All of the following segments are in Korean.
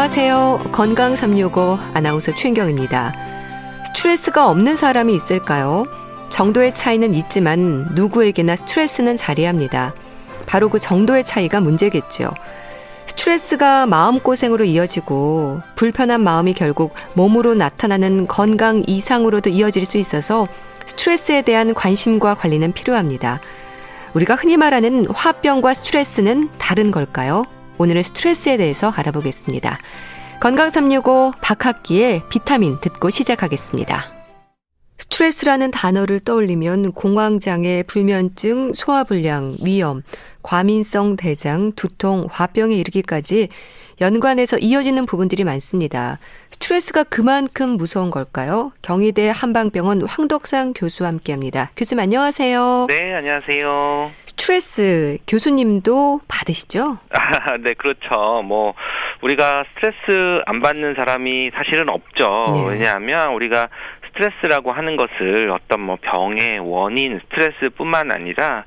안녕하세요. 건강 365 아나운서 최인경입니다. 스트레스가 없는 사람이 있을까요? 정도의 차이는 있지만 누구에게나 스트레스는 자리합니다. 바로 그 정도의 차이가 문제겠죠. 스트레스가 마음고생으로 이어지고 불편한 마음이 결국 몸으로 나타나는 건강 이상으로도 이어질 수 있어서 스트레스에 대한 관심과 관리는 필요합니다. 우리가 흔히 말하는 화병과 스트레스는 다른 걸까요? 오늘은 스트레스에 대해서 알아보겠습니다. 건강 365 박학기의 비타민 듣고 시작하겠습니다. 스트레스라는 단어를 떠올리면 공황장애, 불면증, 소화불량, 위염, 과민성 대장, 두통, 화병에 이르기까지 연관해서 이어지는 부분들이 많습니다. 스트레스가 그만큼 무서운 걸까요? 경희대 한방병원 황덕상 교수와 함께합니다. 교수님 안녕하세요. 네, 안녕하세요. 스트레스 교수님도 받으시죠? 네, 그렇죠. 우리가 스트레스 안 받는 사람이 사실은 없죠. 네. 왜냐하면 우리가 스트레스라고 하는 것을 어떤 병의 원인, 스트레스뿐만 아니라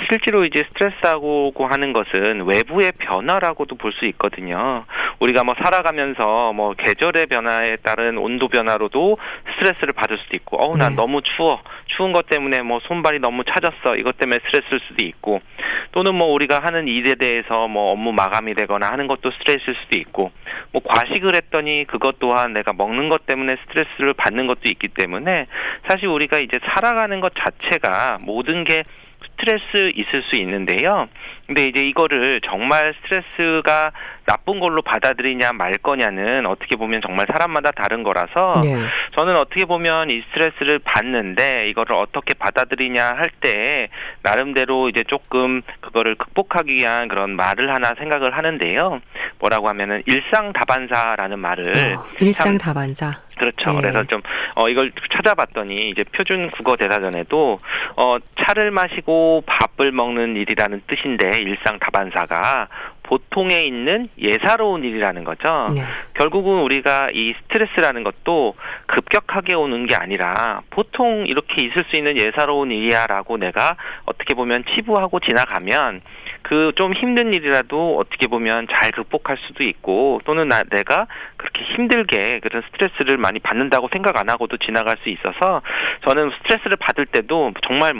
실제로 이제 스트레스라고 하는 것은 외부의 변화라고도 볼 수 있거든요. 우리가 살아가면서 계절의 변화에 따른 온도 변화로도 스트레스를 받을 수도 있고, 난 너무 추워. 추운 것 때문에 손발이 너무 차졌어. 이것 때문에 스트레스일 수도 있고, 또는 우리가 하는 일에 대해서 업무 마감이 되거나 하는 것도 스트레스일 수도 있고, 과식을 했더니 그것 또한 내가 먹는 것 때문에 스트레스를 받는 것도 있기 때문에 사실 우리가 이제 살아가는 것 자체가 모든 게 스트레스 있을 수 있는데요. 근데 이제 이거를 정말 스트레스가 나쁜 걸로 받아들이냐 말 거냐는 어떻게 보면 정말 사람마다 다른 거라서 저는 어떻게 보면 이 스트레스를 받는데 이거를 어떻게 받아들이냐 할 때 나름대로 이제 조금 그거를 극복하기 위한 그런 말을 하나 생각을 하는데요. 뭐라고 하면은 일상다반사라는 말을 일상다반사. 그렇죠. 네. 그래서 좀 이걸 찾아봤더니 이제 표준 국어 대사전에도 차를 마시고 밥을 먹는 일이라는 뜻인데 일상다반사가 보통에 있는 예사로운 일이라는 거죠. 네. 결국은 우리가 이 스트레스라는 것도 급격하게 오는 게 아니라 보통 이렇게 있을 수 있는 예사로운 일이야라고 내가 어떻게 보면 치부하고 지나가면 그 좀 힘든 일이라도 어떻게 보면 잘 극복할 수도 있고, 또는 내가 그렇게 힘들게 그런 스트레스를 많이 받는다고 생각 안 하고도 지나갈 수 있어서 저는 스트레스를 받을 때도 정말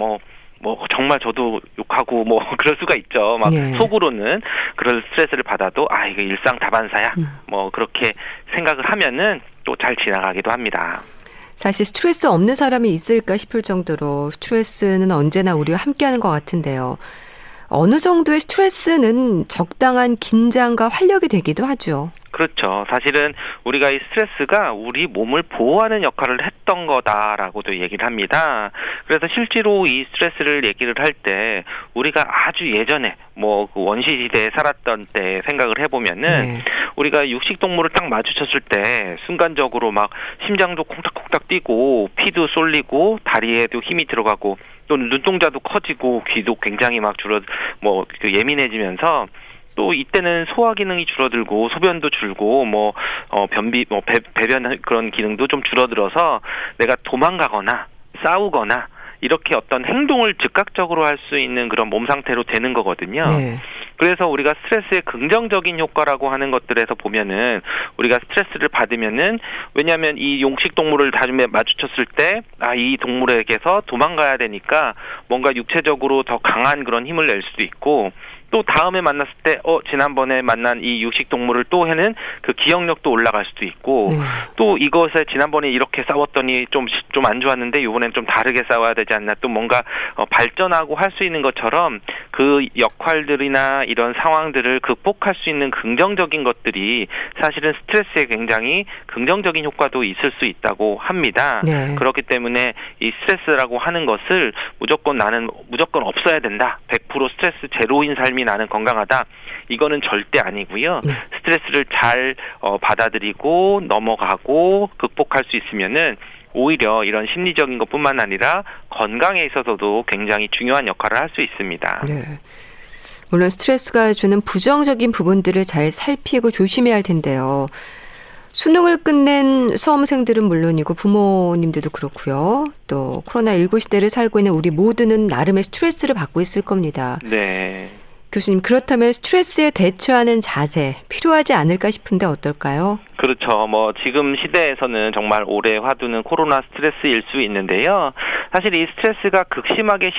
정말 저도 욕하고 그럴 수가 있죠. 속으로는 그런 스트레스를 받아도 이거 일상다반사야. 그렇게 생각을 하면은 또 잘 지나가기도 합니다. 사실 스트레스 없는 사람이 있을까 싶을 정도로 스트레스는 언제나 우리와 함께하는 것 같은데요. 어느 정도의 스트레스는 적당한 긴장과 활력이 되기도 하죠. 그렇죠. 사실은 우리가 이 스트레스가 우리 몸을 보호하는 역할을 했던 거다라고도 얘기를 합니다. 그래서 실제로 이 스트레스를 얘기를 할 때 우리가 아주 예전에 그 원시시대에 살았던 때 생각을 해보면은 우리가 육식동물을 딱 마주쳤을 때 순간적으로 심장도 콩닥콩닥 뛰고 피도 쏠리고 다리에도 힘이 들어가고 또 눈동자도 커지고 귀도 굉장히 예민해지면서 또 이때는 소화 기능이 줄어들고 소변도 줄고 배변 그런 기능도 좀 줄어들어서 내가 도망가거나 싸우거나 이렇게 어떤 행동을 즉각적으로 할 수 있는 그런 몸 상태로 되는 거거든요. 네. 그래서 우리가 스트레스의 긍정적인 효과라고 하는 것들에서 보면은 우리가 스트레스를 받으면은, 왜냐하면 이 용식동물을 다음에 마주쳤을 때 이 동물에게서 도망가야 되니까 뭔가 육체적으로 더 강한 그런 힘을 낼 수도 있고, 또 다음에 만났을 때 지난번에 만난 이 육식동물을 또 해는 그 기억력도 올라갈 수도 있고, 또 이것에 지난번에 이렇게 싸웠더니 좀 안 좋았는데 이번엔 좀 다르게 싸워야 되지 않나, 또 뭔가 발전하고 할 수 있는 것처럼 그 역할들이나 이런 상황들을 극복할 수 있는 긍정적인 것들이 사실은 스트레스에 굉장히 긍정적인 효과도 있을 수 있다고 합니다. 네. 그렇기 때문에 이 스트레스라고 하는 것을 나는 무조건 없어야 된다. 100% 스트레스 제로인 삶이 나는 건강하다. 이거는 절대 아니고요. 스트레스를 잘 받아들이고 넘어가고 극복할 수 있으면은 오히려 이런 심리적인 것뿐만 아니라 건강에 있어서도 굉장히 중요한 역할을 할 수 있습니다. 네. 물론 스트레스가 주는 부정적인 부분들을 잘 살피고 조심해야 할 텐데요. 수능을 끝낸 수험생들은 물론이고 부모님들도 그렇고요. 또 코로나19 시대를 살고 있는 우리 모두는 나름의 스트레스를 받고 있을 겁니다. 네. 교수님, 그렇다면 스트레스에 대처하는 자세 필요하지 않을까 싶은데 어떨까요? 그렇죠. 지금 시대에서는 정말 오래 화두는 코로나 스트레스일 수 있는데요. 사실 이 스트레스가 극심하게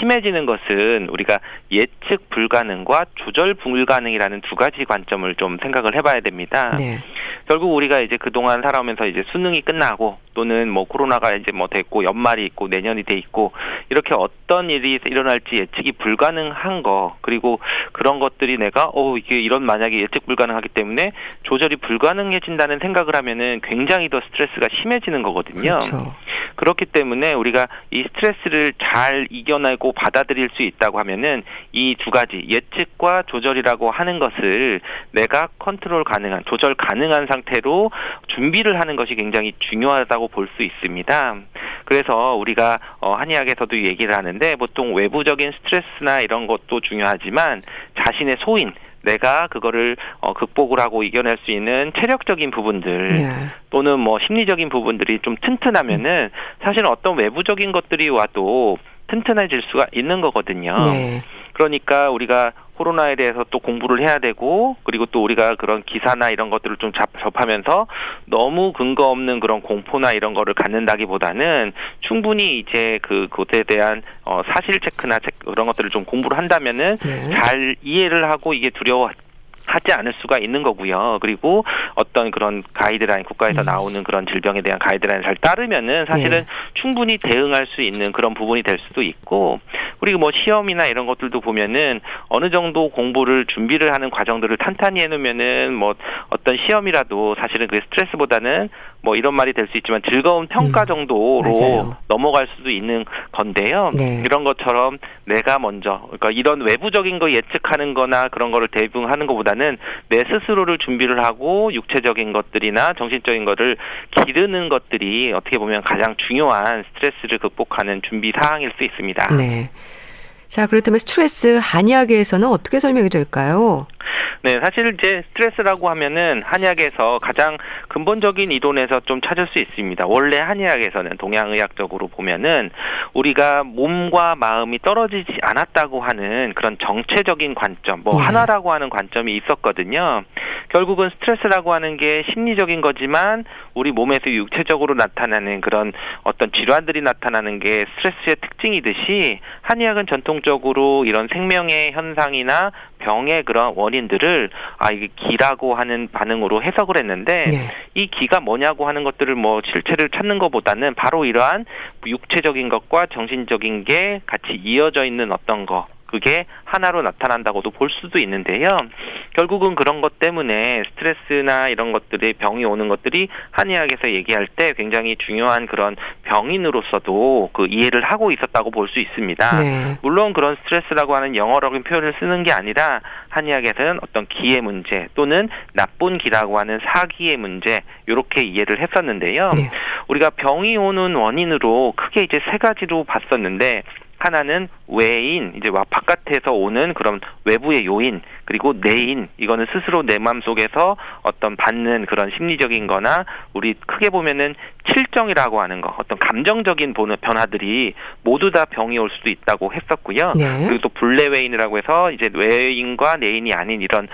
심해지는 것은 우리가 예측 불가능과 조절 불가능이라는 두 가지 관점을 좀 생각을 해봐야 됩니다. 네. 결국 우리가 이제 그동안 살아오면서 이제 수능이 끝나고 또는 코로나가 이제 됐고 연말이 있고 내년이 돼 있고 이렇게 어떤 일이 일어날지 예측이 불가능한 거, 그리고 그런 것들이 내가 이게 이런 만약에 예측 불가능하기 때문에 조절이 불가능해진다는 생각을 하면은 굉장히 더 스트레스가 심해지는 거거든요. 그렇죠. 그렇기 때문에 우리가 이 스트레스를 잘 이겨내고 받아들일 수 있다고 하면은 이 두 가지 예측과 조절이라고 하는 것을 내가 컨트롤 가능한, 조절 가능한 상태로 준비를 하는 것이 굉장히 중요하다고 볼 수 있습니다. 그래서 우리가 한의학에서도 얘기를 하는데 보통 외부적인 스트레스나 이런 것도 중요하지만 자신의 소인, 내가 그거를 극복을 하고 이겨낼 수 있는 체력적인 부분들, 네. 또는 심리적인 부분들이 좀 튼튼하면은 사실 어떤 외부적인 것들이 와도 튼튼해질 수가 있는 거거든요. 네. 그러니까 우리가 코로나에 대해서 또 공부를 해야 되고, 그리고 또 우리가 그런 기사나 이런 것들을 좀 접하면서 너무 근거 없는 그런 공포나 이런 거를 갖는다기보다는 충분히 이제 그것에 대한 사실 체크나 그런 것들을 좀 공부를 한다면은 네. 잘 이해를 하고 이게 하지 않을 수가 있는 거고요. 그리고 어떤 그런 가이드라인, 국가에서 나오는 그런 질병에 대한 가이드라인을 잘 따르면은 사실은 네. 충분히 대응할 수 있는 그런 부분이 될 수도 있고, 그리고 시험이나 이런 것들도 보면은 어느 정도 공부를 준비를 하는 과정들을 탄탄히 해놓으면은 어떤 시험이라도 사실은 그 스트레스보다는 이런 말이 될 수 있지만 즐거운 평가 정도로 맞아요. 넘어갈 수도 있는 건데요. 네. 이런 것처럼 내가 먼저, 그러니까 이런 외부적인 거 예측하는 거나 그런 거를 대응하는 것보다는 내 스스로를 준비를 하고 육체적인 것들이나 정신적인 거를 기르는 것들이 어떻게 보면 가장 중요한 스트레스를 극복하는 준비 사항일 수 있습니다. 네. 자, 그렇다면 스트레스 한의학에서는 어떻게 설명이 될까요? 네, 사실 이제 스트레스라고 하면은 한의학에서 가장 근본적인 이론에서 좀 찾을 수 있습니다. 원래 한의학에서는 동양의학적으로 보면은 우리가 몸과 마음이 떨어지지 않았다고 하는 그런 정체적인 관점, 하나라고 하는 관점이 있었거든요. 결국은 스트레스라고 하는 게 심리적인 거지만 우리 몸에서 육체적으로 나타나는 그런 어떤 질환들이 나타나는 게 스트레스의 특징이듯이 한의학은 전통적으로 이런 생명의 현상이나 병의 그런 원인들을 이게 기라고 하는 반응으로 해석을 했는데 네. 이 기가 뭐냐고 하는 것들을 실체를 찾는 것보다는 바로 이러한 육체적인 것과 정신적인 게 같이 이어져 있는 어떤 거, 그게 하나로 나타난다고도 볼 수도 있는데요. 결국은 그런 것 때문에 스트레스나 이런 것들이 병이 오는 것들이 한의학에서 얘기할 때 굉장히 중요한 그런 병인으로서도 그 이해를 하고 있었다고 볼 수 있습니다. 네. 물론 그런 스트레스라고 하는 영어적인 표현을 쓰는 게 아니라 한의학에서는 어떤 기의 문제 또는 나쁜 기라고 하는 사기의 문제, 이렇게 이해를 했었는데요. 네. 우리가 병이 오는 원인으로 크게 이제 세 가지로 봤었는데, 하나는 외인, 이제 바깥에서 오는 그런 외부의 요인, 그리고 내인, 이거는 스스로 내 마음속에서 어떤 받는 그런 심리적인 거나 우리 크게 보면은 칠정이라고 하는 거, 어떤 감정적인 변화들이 모두 다 병이 올 수도 있다고 했었고요. 네. 그리고 또 불내외인이라고 해서 이제 외인과 내인이 아닌 이런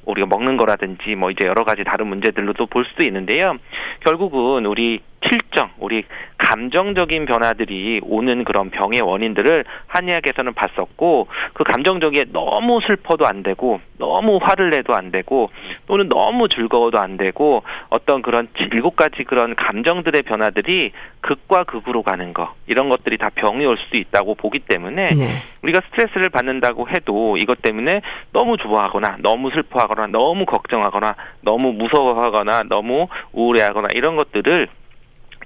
우리가 먹는 거라든지 이제 여러 가지 다른 문제들로도 볼 수도 있는데요. 결국은 우리 칠정, 우리 감정적인 변화들이 오는 그런 병의 원인들을 한의학에서는 봤었고, 그 감정적인 너무 슬퍼도 안 되고 너무 화를 내도 안 되고 또는 너무 즐거워도 안 되고 어떤 그런 7가지 그런 감정들의 변화들이 극과 극으로 가는 거, 이런 것들이 다 병이 올 수도 있다고 보기 때문에 네. 우리가 스트레스를 받는다고 해도 이것 때문에 너무 좋아하거나 너무 슬퍼하거나 너무 걱정하거나 너무 무서워하거나 너무 우울해하거나 이런 것들을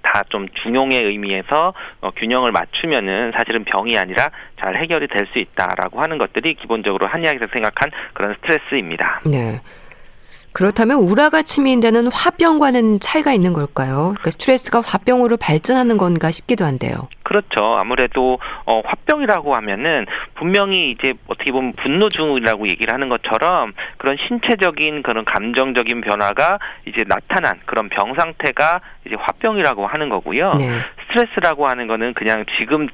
다 좀 중용의 의미에서 균형을 맞추면은 사실은 병이 아니라 잘 해결이 될 수 있다라고 하는 것들이 기본적으로 한의학에서 생각한 그런 스트레스입니다. 네. 그렇다면 우라가 치미인다는 화병과는 차이가 있는 걸까요? 그러니까 스트레스가 화병으로 발전하는 건가 싶기도 한데요. 그렇죠. 아무래도 화병이라고 하면은 분명히 이제 어떻게 보면 분노증후군이라고 얘기를 하는 것처럼 그런 신체적인 그런 감정적인 변화가 이제 나타난 그런 병 상태가 이제 화병이라고 하는 거고요. 네. 스트레스라고 하는 거는 그냥 지금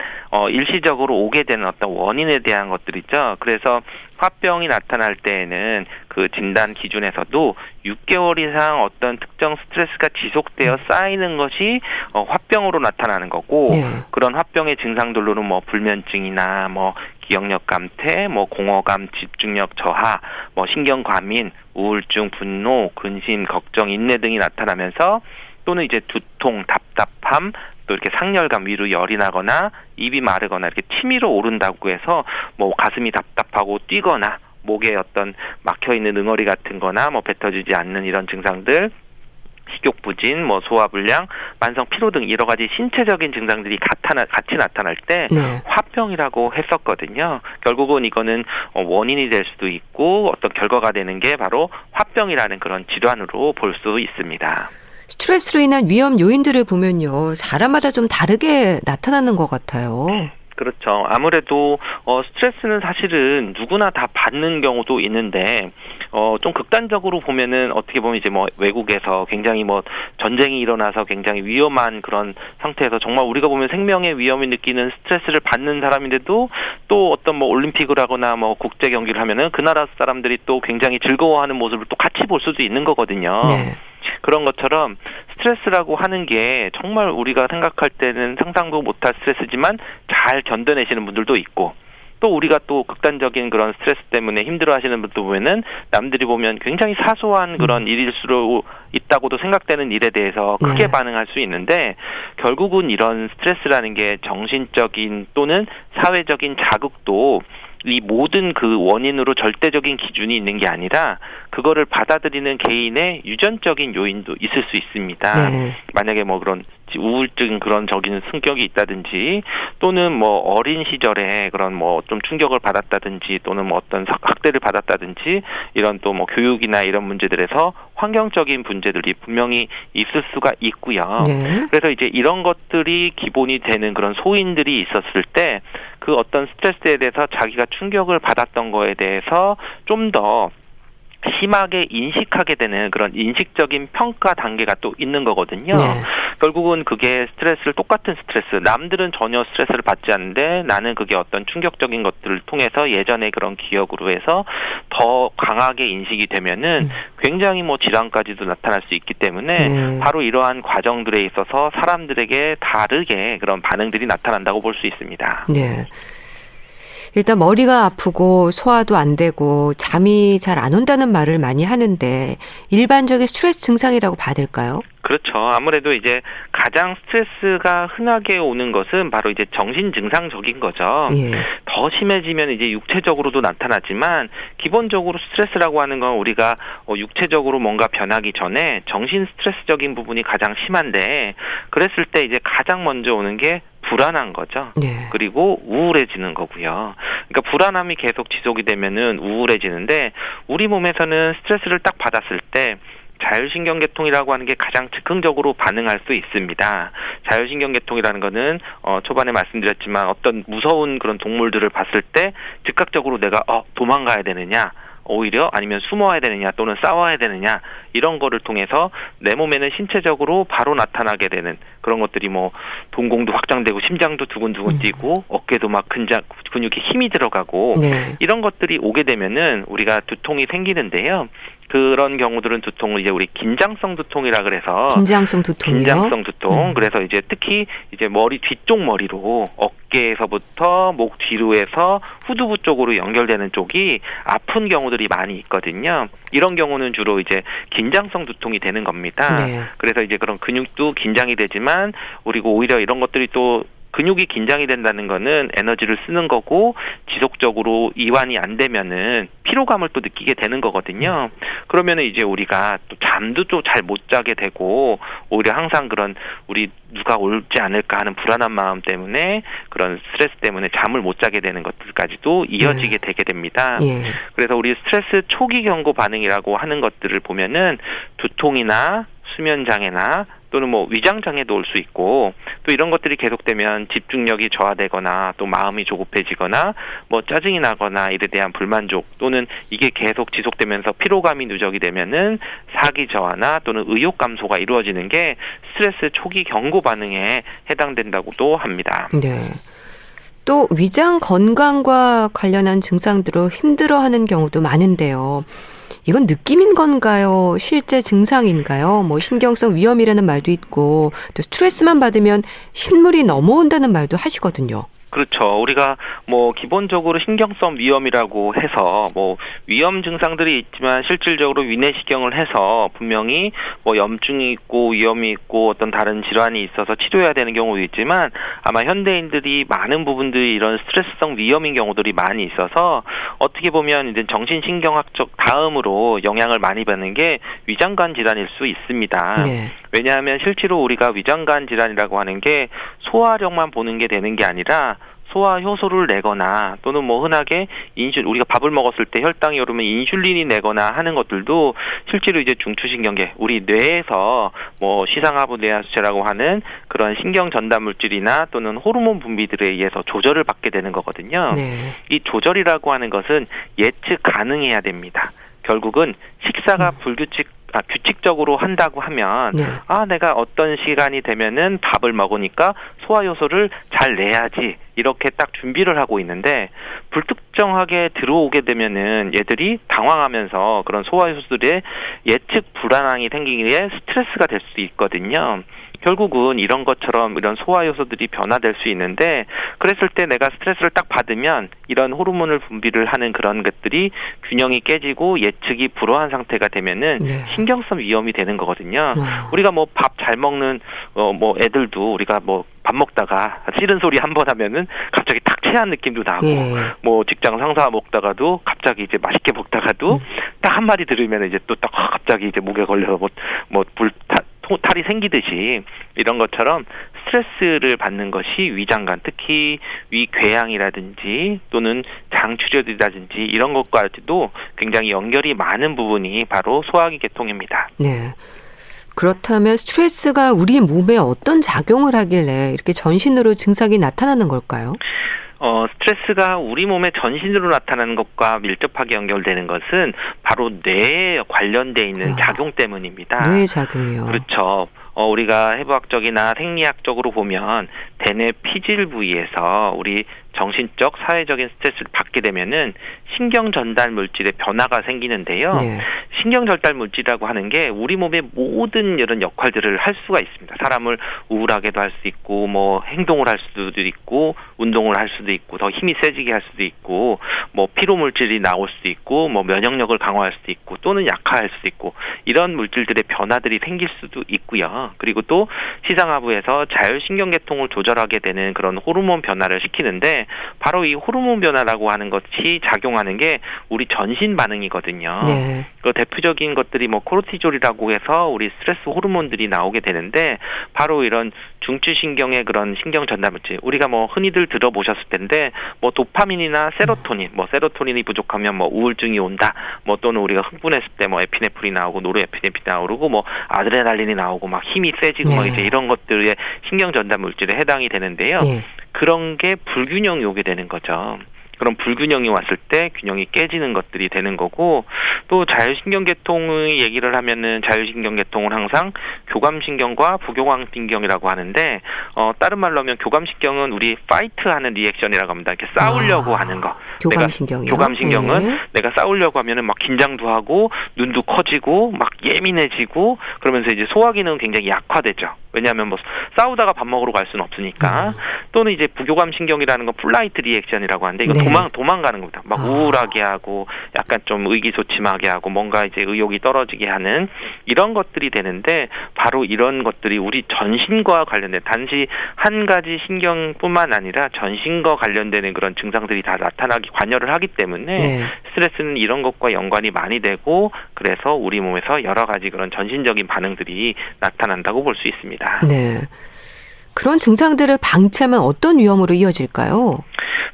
일시적으로 오게 되는 어떤 원인에 대한 것들이죠. 그래서 화병이 나타날 때에는 그 진단 기준에서도 6개월 이상 어떤 특정 스트레스가 지속되어 쌓이는 것이 화병으로 나타나는 거고, 네. 그런 화병의 증상들로는 뭐 불면증이나 뭐 기억력 감퇴, 뭐 공허감, 집중력 저하, 뭐 신경 과민, 우울증, 분노, 근심, 걱정, 인내 등이 나타나면서, 또는 이제 두통, 답답함, 또 이렇게 상열감, 위로 열이 나거나 입이 마르거나 이렇게 치밀어 오른다고 해서 뭐 가슴이 답답하고 뛰거나 목에 어떤 막혀 있는 응어리 같은 거나 뭐 뱉어지지 않는 이런 증상들, 식욕 부진, 뭐 소화불량, 만성 피로 등 여러 가지 신체적인 증상들이 같이 나타날 때 네. 화병이라고 했었거든요. 결국은 이거는 원인이 될 수도 있고 어떤 결과가 되는 게 바로 화병이라는 그런 질환으로 볼 수 있습니다. 스트레스로 인한 위험 요인들을 보면요, 사람마다 좀 다르게 나타나는 것 같아요. 그렇죠. 아무래도 스트레스는 사실은 누구나 다 받는 경우도 있는데 좀 극단적으로 보면은 어떻게 보면 이제 뭐 외국에서 굉장히 뭐 전쟁이 일어나서 굉장히 위험한 그런 상태에서 정말 우리가 보면 생명의 위험을 느끼는 스트레스를 받는 사람인데도 또 어떤 뭐 올림픽을 하거나 뭐 국제 경기를 하면은 그 나라 사람들이 또 굉장히 즐거워하는 모습을 또 같이 볼 수도 있는 거거든요. 네. 그런 것처럼 스트레스라고 하는 게 정말 우리가 생각할 때는 상상도 못할 스트레스지만 잘 견뎌내시는 분들도 있고, 또 우리가 또 극단적인 그런 스트레스 때문에 힘들어하시는 분들 보면은 남들이 보면 굉장히 사소한 그런 일일 수로 있다고도 생각되는 일에 대해서 크게 네. 반응할 수 있는데, 결국은 이런 스트레스라는 게 정신적인 또는 사회적인 자극도 이 모든 그 원인으로 절대적인 기준이 있는 게 아니라 그거를 받아들이는 개인의 유전적인 요인도 있을 수 있습니다. 네. 만약에 뭐 그런 우울증 그런 적인 성격이 있다든지, 또는 뭐 어린 시절에 그런 뭐 좀 충격을 받았다든지, 또는 뭐 어떤 학대를 받았다든지, 이런 또 뭐 교육이나 이런 문제들에서 환경적인 문제들이 분명히 있을 수가 있고요. 네. 그래서 이제 이런 것들이 기본이 되는 그런 소인들이 있었을 때 그 어떤 스트레스에 대해서 자기가 충격을 받았던 거에 대해서 좀 더 심하게 인식하게 되는 그런 인식적인 평가 단계가 또 있는 거거든요. 네. 결국은 그게 스트레스를, 똑같은 스트레스, 남들은 전혀 스트레스를 받지 않는데 나는 그게 어떤 충격적인 것들을 통해서 예전의 그런 기억으로 해서 더 강하게 인식이 되면은 굉장히 뭐 질환까지도 나타날 수 있기 때문에 네. 바로 이러한 과정들에 있어서 사람들에게 다르게 그런 반응들이 나타난다고 볼 수 있습니다. 네. 일단 머리가 아프고 소화도 안 되고 잠이 잘 안 온다는 말을 많이 하는데 일반적인 스트레스 증상이라고 받을까요? 그렇죠. 아무래도 이제 가장 스트레스가 흔하게 오는 것은 바로 이제 정신 증상적인 거죠. 예. 더 심해지면 이제 육체적으로도 나타나지만, 기본적으로 스트레스라고 하는 건 우리가 육체적으로 뭔가 변하기 전에 정신 스트레스적인 부분이 가장 심한데, 그랬을 때 이제 가장 먼저 오는 게 불안한 거죠. 네. 그리고 우울해지는 거고요. 그러니까 불안함이 계속 지속이 되면은 우울해지는데, 우리 몸에서는 스트레스를 딱 받았을 때 자율신경계통이라고 하는 게 가장 즉흥적으로 반응할 수 있습니다. 자율신경계통이라는 거는 초반에 말씀드렸지만 어떤 무서운 그런 동물들을 봤을 때 즉각적으로 내가 도망가야 되느냐, 오히려 아니면 숨어야 되느냐, 또는 싸워야 되느냐, 이런 거를 통해서 내 몸에는 신체적으로 바로 나타나게 되는 그런 것들이 뭐 동공도 확장되고 심장도 두근두근 뛰고 어깨도 막 근육에 힘이 들어가고 네. 이런 것들이 오게 되면은 우리가 두통이 생기는데요. 그런 경우들은 두통을 이제 우리 긴장성 두통이라 그래서, 긴장성 두통이요? 긴장성 두통. 그래서 이제 특히 이제 머리 뒤쪽 머리로 어깨에서부터 목 뒤로 해서 후두부 쪽으로 연결되는 쪽이 아픈 경우들이 많이 있거든요. 이런 경우는 주로 이제 긴장성 두통이 되는 겁니다. 네. 그래서 이제 그런 근육도 긴장이 되지만, 그리고 오히려 이런 것들이 또 근육이 긴장이 된다는 거는 에너지를 쓰는 거고, 지속적으로 이완이 안 되면은 피로감을 또 느끼게 되는 거거든요. 그러면은 이제 우리가 또 잠도 좀 잘 못 자게 되고, 오히려 항상 그런 우리 누가 올지 않을까 하는 불안한 마음 때문에, 그런 스트레스 때문에 잠을 못 자게 되는 것들까지도 이어지게 되게 됩니다. 예. 그래서 우리 스트레스 초기 경고 반응이라고 하는 것들을 보면은 두통이나 수면 장애나 또는 뭐 위장 장애도 올 수 있고 또 이런 것들이 계속되면 집중력이 저하되거나 또 마음이 조급해지거나 뭐 짜증이 나거나 일에 대한 불만족 또는 이게 계속 지속되면서 피로감이 누적이 되면은 사기 저하나 또는 의욕 감소가 이루어지는 게 스트레스 초기 경고 반응에 해당된다고도 합니다. 네. 또 위장 건강과 관련한 증상들로 힘들어하는 경우도 많은데요. 이건 느낌인 건가요? 실제 증상인가요? 뭐 신경성 위염이라는 말도 있고 또 스트레스만 받으면 신물이 넘어온다는 말도 하시거든요. 그렇죠. 우리가 뭐 기본적으로 신경성 위염이라고 해서 뭐 위염 증상들이 있지만 실질적으로 위내시경을 해서 분명히 뭐 염증이 있고 위염이 있고 어떤 다른 질환이 있어서 치료해야 되는 경우도 있지만 아마 현대인들이 많은 부분들이 이런 스트레스성 위염인 경우들이 많이 있어서 어떻게 보면 이제 정신신경학적 다음으로 영향을 많이 받는 게 위장관 질환일 수 있습니다. 네. 왜냐하면 실제로 우리가 위장관 질환이라고 하는 게 소화력만 보는 게 되는 게 아니라 소화 효소를 내거나 또는 뭐 흔하게 우리가 밥을 먹었을 때 혈당이 오르면 인슐린이 내거나 하는 것들도 실제로 이제 중추신경계 우리 뇌에서 뭐 시상하부 뇌하수체라고 하는 그런 신경 전달 물질이나 또는 호르몬 분비들에 의해서 조절을 받게 되는 거거든요. 네. 이 조절이라고 하는 것은 예측 가능해야 됩니다. 결국은 식사가 규칙적으로 한다고 하면 내가 어떤 시간이 되면은 밥을 먹으니까 소화 효소를 잘 내야지 이렇게 딱 준비를 하고 있는데 불특정하게 들어오게 되면은 얘들이 당황하면서 그런 소화 효소들의 예측 불안함이 생기기에 스트레스가 될 수 있거든요. 결국은 이런 것처럼 이런 소화 요소들이 변화될 수 있는데 그랬을 때 내가 스트레스를 딱 받으면 이런 호르몬을 분비를 하는 그런 것들이 균형이 깨지고 예측이 불허한 상태가 되면은 신경성 위염이 되는 거거든요. 우리가 뭐 밥 잘 먹는 뭐 애들도 우리가 뭐 밥 먹다가 싫은 소리 한 번 하면은 갑자기 탁 체한 느낌도 나고 뭐 직장 상사 먹다가도 갑자기 이제 맛있게 먹다가도 딱 한마디 들으면 이제 또 딱 갑자기 이제 목에 걸려서 탈이 생기듯이 이런 것처럼 스트레스를 받는 것이 위장관 특히 위궤양이라든지 또는 장출혈이라든지 이런 것과도 굉장히 연결이 많은 부분이 바로 소화기 계통입니다. 네. 그렇다면 스트레스가 우리 몸에 어떤 작용을 하길래 이렇게 전신으로 증상이 나타나는 걸까요? 스트레스가 우리 몸의 전신으로 나타나는 것과 밀접하게 연결되는 것은 바로 뇌에 관련돼 있는 작용 때문입니다. 뇌 작용이요. 그렇죠. 우리가 해부학적이나 생리학적으로 보면 대뇌 피질 부위에서 우리 정신적, 사회적인 스트레스를 받게 되면은 신경 전달 물질의 변화가 생기는데요. 신경 전달 물질이라고 하는 게 우리 몸의 모든 이런 역할들을 할 수가 있습니다. 사람을 우울하게도 할 수 있고, 뭐 행동을 할 수도 있고, 운동을 할 수도 있고, 더 힘이 세지게 할 수도 있고, 뭐 피로 물질이 나올 수도 있고, 뭐 면역력을 강화할 수도 있고, 또는 약화할 수도 있고, 이런 물질들의 변화들이 생길 수도 있고요. 그리고 또 시상하부에서 자율신경계통을 조절하게 되는 그런 호르몬 변화를 시키는데 바로 이 호르몬 변화라고 하는 것이 작용하는 게 우리 전신 반응이거든요. 그 대표적인 것들이 뭐 코르티졸이라고 해서 우리 스트레스 호르몬들이 나오게 되는데 바로 이런 중추신경의 그런 신경 전달 물질 우리가 뭐 흔히들 들어보셨을 텐데 뭐 도파민이나 세로토닌 뭐 세로토닌이 부족하면 뭐 우울증이 온다 뭐 또는 우리가 흥분했을 때 뭐 에피네프린이 나오고 노르에피네프린이 나오고 뭐 아드레날린이 나오고 막 힘이 세지고 막 이제 이런 것들의 신경 전달 물질에 해당이 되는데요. 그런 게 불균형이 오게 되는 거죠. 그런 불균형이 왔을 때 균형이 깨지는 것들이 되는 거고 또 자율신경계통의 얘기를 하면은 자율신경계통은 항상 교감신경과 부교감신경이라고 하는데 다른 말로 하면 교감신경은 우리 파이트하는 리액션이라고 합니다. 이렇게 싸우려고 하는 거. 교감신경이요? 교감신경은 내가 싸우려고 하면은 막 긴장도 하고 눈도 커지고 막 예민해지고 그러면서 이제 소화기능은 굉장히 약화되죠. 왜냐하면 뭐 싸우다가 밥 먹으러 갈 수는 없으니까. 또는 이제 부교감신경이라는 건 플라이트 리액션이라고 하는데 이건 도망가는 겁니다. 막 우울하게 하고 약간 좀 의기소침하게 하고 뭔가 이제 의욕이 떨어지게 하는 이런 것들이 되는데 바로 이런 것들이 우리 전신과 관련된 단지 한 가지 신경뿐만 아니라 전신과 관련되는 그런 증상들이 다 나타나기 관여를 하기 때문에 스트레스는 이런 것과 연관이 많이 되고 그래서 우리 몸에서 여러 가지 그런 전신적인 반응들이 나타난다고 볼 수 있습니다. 네. 그런 증상들을 방치하면 어떤 위험으로 이어질까요?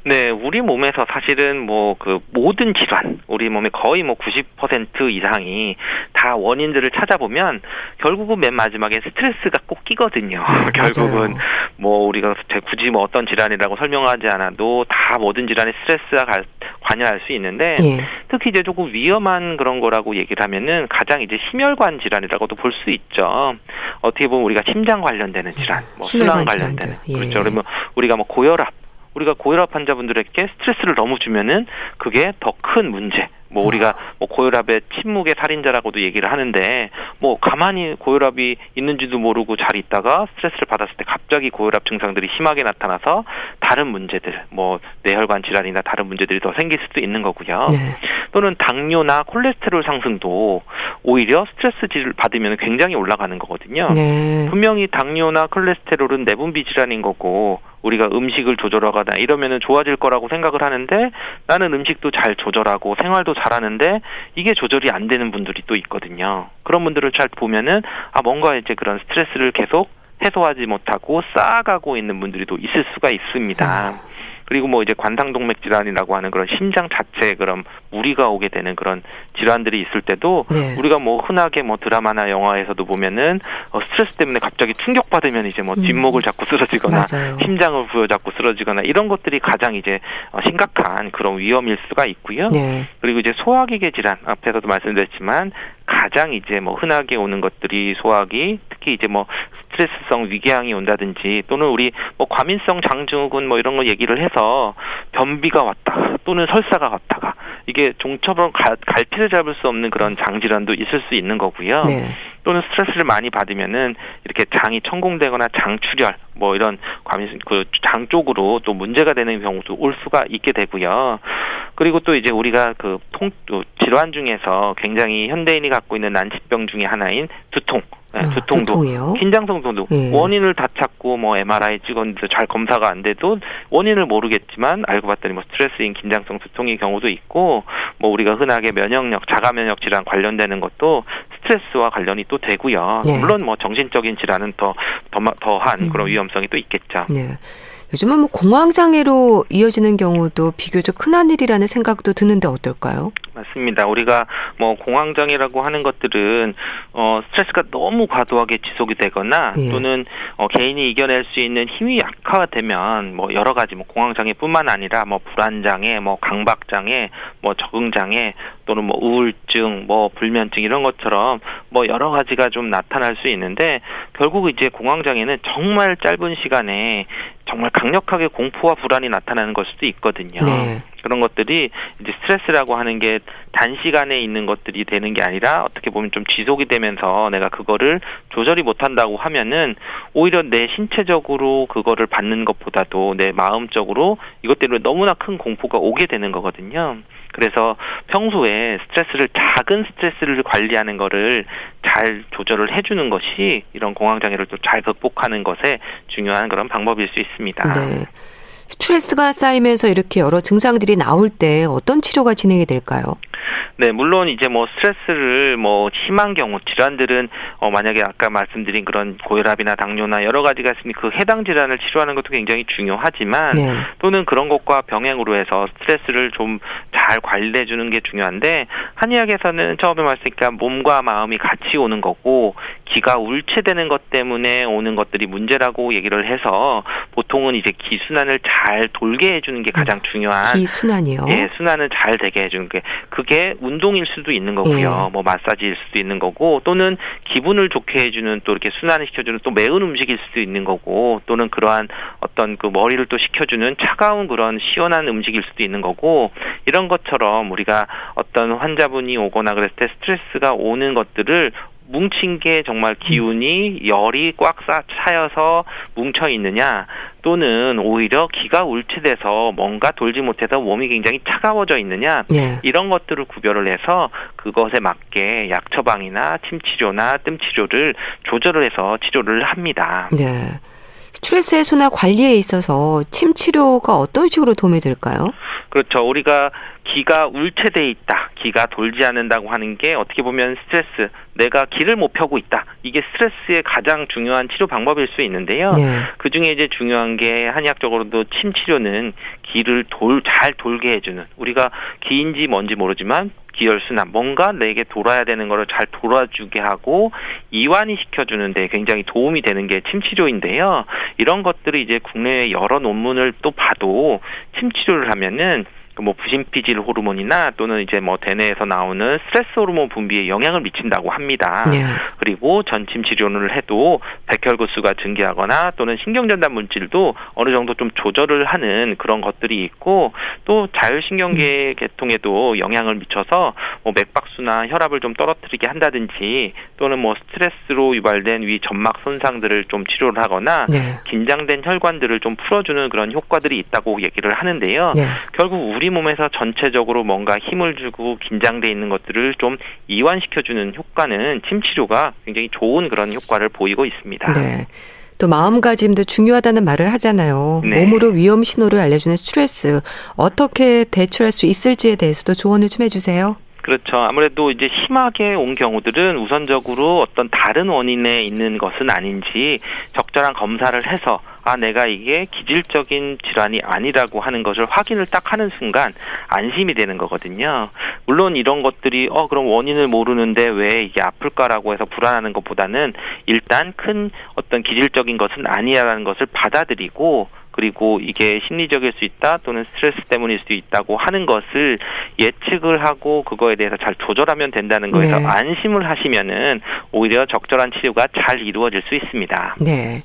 네, 우리 몸에서 사실은 뭐 그 모든 질환, 우리 몸의 거의 뭐 90% 이상이 다 원인들을 찾아보면 결국은 맨 마지막에 스트레스가 꼭 끼거든요. 결국은 맞아요. 뭐 우리가 굳이 뭐 어떤 질환이라고 설명하지 않아도 다 모든 질환에 스트레스가 관여할 수 있는데 예. 특히 이제 조금 위험한 그런 거라고 얘기를 하면은 가장 이제 심혈관 질환이라고도 볼 수 있죠. 어떻게 보면 우리가 심장 관련되는 질환, 뭐 순환 관련되는 예. 그렇죠. 그러면 우리가 뭐 우리가 고혈압 환자분들에게 스트레스를 너무 주면은 그게 더 큰 문제. 뭐 우리가 뭐 고혈압의 침묵의 살인자라고도 얘기를 하는데 뭐 가만히 고혈압이 있는지도 모르고 잘 있다가 스트레스를 받았을 때 갑자기 고혈압 증상들이 심하게 나타나서 다른 문제들, 뭐 뇌혈관 질환이나 다른 문제들이 더 생길 수도 있는 거고요. 네. 또는 당뇨나 콜레스테롤 상승도 오히려 스트레스를 받으면 굉장히 올라가는 거거든요. 네. 분명히 당뇨나 콜레스테롤은 내분비 질환인 거고 우리가 음식을 조절하거나 이러면은 좋아질 거라고 생각을 하는데 나는 음식도 잘 조절하고 생활도 잘하는데 이게 조절이 안 되는 분들이 또 있거든요. 그런 분들을 잘 보면은 뭔가 이제 그런 스트레스를 계속 해소하지 못하고 쌓아가고 있는 분들이 또 있을 수가 있습니다. 그리고 뭐 이제 관상동맥 질환이라고 하는 그런 심장 자체에 그런 무리가 오게 되는 그런 질환들이 있을 때도 네. 우리가 뭐 흔하게 뭐 드라마나 영화에서도 보면은 스트레스 때문에 갑자기 충격받으면 이제 뭐 뒷목을 잡고 쓰러지거나 맞아요. 심장을 부여잡고 쓰러지거나 이런 것들이 가장 이제 심각한 그런 위험일 수가 있고요. 네. 그리고 이제 소화기계 질환 앞에서도 말씀드렸지만 가장 이제 뭐 흔하게 오는 것들이 소화기 특히 이제 뭐 스트레스성 위궤양이 온다든지 또는 우리 뭐 과민성 장증후군 뭐 이런 거 얘기를 해서 변비가 왔다가 또는 설사가 왔다가 이게 종처럼 갈피를 잡을 수 없는 그런 장 질환도 있을 수 있는 거고요. 네. 또는 스트레스를 많이 받으면은 이렇게 장이 천공되거나 장출혈 뭐 이런 장 쪽으로 또 문제가 되는 경우도 올 수가 있게 되고요. 그리고 또 이제 우리가 질환 중에서 굉장히 현대인이 갖고 있는 난치병 중에 하나인 두통. 두통도 두통이요? 긴장성도도 원인을 다 찾고 뭐 MRI 찍었는데 잘 검사가 안 돼도 원인을 모르겠지만 알고 봤더니 뭐 스트레스인 긴장성 두통의 경우도 있고 뭐 우리가 흔하게 면역력, 자가 면역 질환 관련되는 것도 스트레스와 관련이 또 되고요. 네. 물론 뭐 정신적인 질환은 더한 그런 위험성이 또 있겠죠. 네. 요즘은 뭐 공황장애로 이어지는 경우도 비교적 흔한 일이라는 생각도 드는데 어떨까요? 맞습니다. 우리가 뭐 공황장애라고 하는 것들은 스트레스가 너무 과도하게 지속이 되거나 또는 개인이 이겨낼 수 있는 힘이 약화되면 뭐 여러 가지 뭐 공황장애뿐만 아니라 뭐 불안장애, 뭐 강박장애, 뭐 적응장애 또는 뭐 우울증, 뭐 불면증 이런 것처럼 뭐 여러 가지가 좀 나타날 수 있는데 결국 이제 공황장애는 정말 짧은 시간에 정말 강력하게 공포와 불안이 나타나는 걸 수도 있거든요. 네. 그런 것들이 이제 스트레스라고 하는 게 단시간에 있는 것들이 되는 게 아니라 어떻게 보면 좀 지속이 되면서 내가 그거를 조절이 못한다고 하면은 오히려 내 신체적으로 그거를 받는 것보다도 내 마음적으로 이것 때문에 너무나 큰 공포가 오게 되는 거거든요. 그래서 평소에 작은 스트레스를 관리하는 거를 잘 조절을 해주는 것이 이런 공황장애를 또 잘 극복하는 것에 중요한 그런 방법일 수 있습니다. 네. 스트레스가 쌓이면서 이렇게 여러 증상들이 나올 때 어떤 치료가 진행이 될까요? 네, 물론 이제 뭐 스트레스를 뭐 심한 경우 질환들은 만약에 아까 말씀드린 그런 고혈압이나 당뇨나 여러 가지가 있으니 그 해당 질환을 치료하는 것도 굉장히 중요하지만 또는 그런 것과 병행으로 해서 스트레스를 좀 잘 관리해 주는 게 중요한데 한의학에서는 처음에 말씀드리니까 몸과 마음이 같이 오는 거고 기가 울체되는 것 때문에 오는 것들이 문제라고 얘기를 해서 보통은 이제 기순환을 잘 돌게 해주는 게 가장 중요한 기순환이요? 예, 순환을 잘 되게 해주는 게 그게 운동일 수도 있는 거고요. 뭐 마사지일 수도 있는 거고 또는 기분을 좋게 해주는 또 이렇게 순환을 시켜주는 또 매운 음식일 수도 있는 거고 또는 그러한 어떤 그 머리를 또 식혀주는 차가운 그런 시원한 음식일 수도 있는 거고 이런 것처럼 우리가 어떤 환자분이 오거나 그랬을 때 스트레스가 오는 것들을 뭉친 게 정말 기운이 열이 꽉 차여서 뭉쳐 있느냐 또는 오히려 기가 울치돼서 뭔가 돌지 못해서 몸이 굉장히 차가워져 있느냐 이런 것들을 구별을 해서 그것에 맞게 약 처방이나 침 치료나 뜸 치료를 조절을 해서 치료를 합니다. 네. 스트레스 해소나 관리에 있어서 침 치료가 어떤 식으로 도움이 될까요? 그렇죠. 우리가 기가 울체돼 있다, 기가 돌지 않는다고 하는 게 어떻게 보면 스트레스, 내가 기를 못 펴고 있다. 이게 스트레스의 가장 중요한 치료 방법일 수 있는데요. 네. 그 중에 이제 중요한 게 한의학적으로도 침 치료는 기를 잘 돌게 해주는, 우리가 기인지 뭔지 모르지만 기혈순환, 뭔가 내게 돌아야 되는 거를 잘 돌아주게 하고 이완이 시켜주는데 굉장히 도움이 되는 게 침치료인데요. 이런 것들이 이제 국내의 여러 논문을 또 봐도 침치료를 하면은 뭐 부신피질 호르몬이나 또는 이제 뭐 대뇌에서 나오는 스트레스 호르몬 분비에 영향을 미친다고 합니다. 네. 그리고 전침 치료를 해도 백혈구수가 증기하거나 또는 신경전달 물질도 어느 정도 좀 조절을 하는 그런 것들이 있고, 또 자율신경계 계통에도 영향을 미쳐서 뭐 맥박수나 혈압을 좀 떨어뜨리게 한다든지, 또는 뭐 스트레스로 유발된 위 점막 손상들을 좀 치료를 하거나 네. 긴장된 혈관들을 좀 풀어주는 그런 효과들이 있다고 얘기를 하는데요. 네. 결국 우리 몸에서 전체적으로 뭔가 힘을 주고 긴장돼 있는 것들을 좀 이완시켜주는 효과는 침치료가 굉장히 좋은 그런 효과를 보이고 있습니다. 네. 또 마음가짐도 중요하다는 말을 하잖아요. 네. 몸으로 위험 신호를 알려주는 스트레스, 어떻게 대처할 수 있을지에 대해서도 조언을 좀 해주세요. 그렇죠. 아무래도 이제 심하게 온 경우들은 우선적으로 어떤 다른 원인에 있는 것은 아닌지 적절한 검사를 해서 내가 이게 기질적인 질환이 아니라고 하는 것을 확인을 딱 하는 순간 안심이 되는 거거든요. 물론 이런 것들이 그럼 원인을 모르는데 왜 이게 아플까라고 해서 불안하는 것보다는 일단 큰 어떤 기질적인 것은 아니라는 것을 받아들이고, 그리고 이게 심리적일 수 있다 또는 스트레스 때문일 수 있다고 하는 것을 예측을 하고 그거에 대해서 잘 조절하면 된다는 거에서 네. 안심을 하시면은 오히려 적절한 치료가 잘 이루어질 수 있습니다. 네.